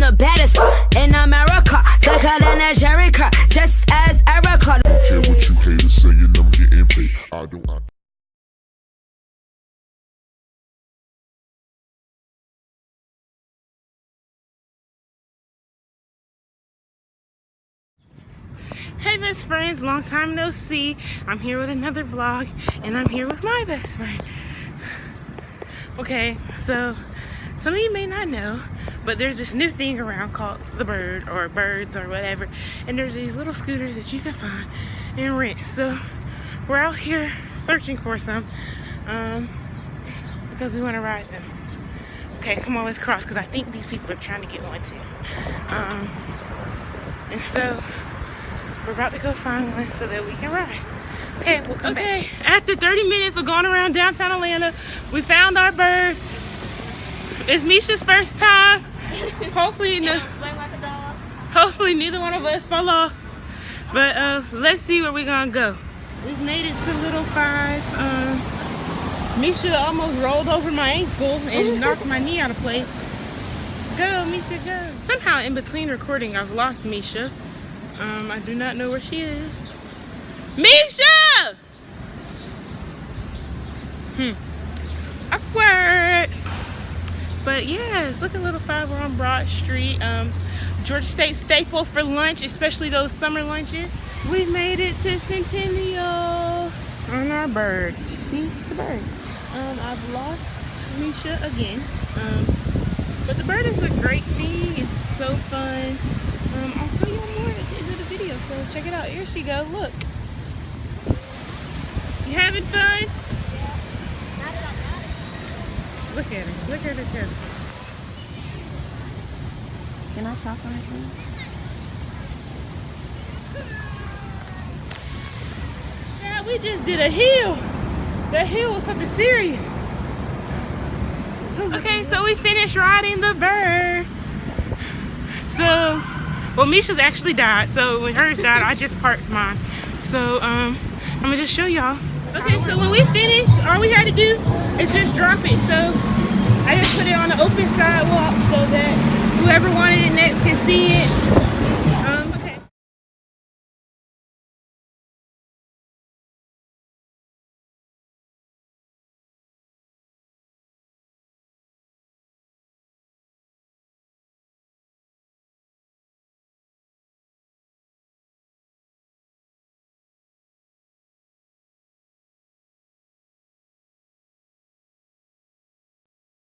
the baddest in America, thicker than a Jericho, just as Erica. Don't care what you haters saying, I'm getting paid. I don't. Hey best friends, long time no see. I'm here with another vlog and I'm here with my best friend. Okay, so some of you may not know, but there's this new thing around called the Bird or Birds or whatever, and there's these little scooters that you can find and rent. So we're out here searching for some because we want to ride them. Okay, come on, let's cross because I think these people are trying to get one too. And so we're about to go find one so that we can ride. Okay, we'll come back. After 30 minutes of going around downtown Atlanta, we found our birds. It's Misha's first time. Hopefully neither one of us fall off. But let's see where we're gonna go. We've made it to Little Five. Misha almost rolled over my ankle and knocked my knee out of place. Go, Misha, go. Somehow in between recording, I've lost Misha. I do not know where she is. Misha! Awkward. But yes, look at Little Five. We're on Broad Street. Georgia State staple for lunch, especially those summer lunches. We made it to Centennial on our bird. See the bird. I've lost Misha again. But the bird is a great thing. It's so fun. I'll tell you more at the end of the video, so check it out. Here she goes. Look. You having fun? Yeah. Now that I'm at it. Look at her. Look at her. Look at her. Can I talk on it? Yeah, we just did a hill. That hill was something serious. Okay, so we finished riding the bird. So, well, Misha's actually died. So when hers died, I just parked mine. So I'm gonna just show y'all. Okay, so when we finished, all we had to do is just drop it. So I just put it on the open sidewalk so that whoever wanted it next can see it.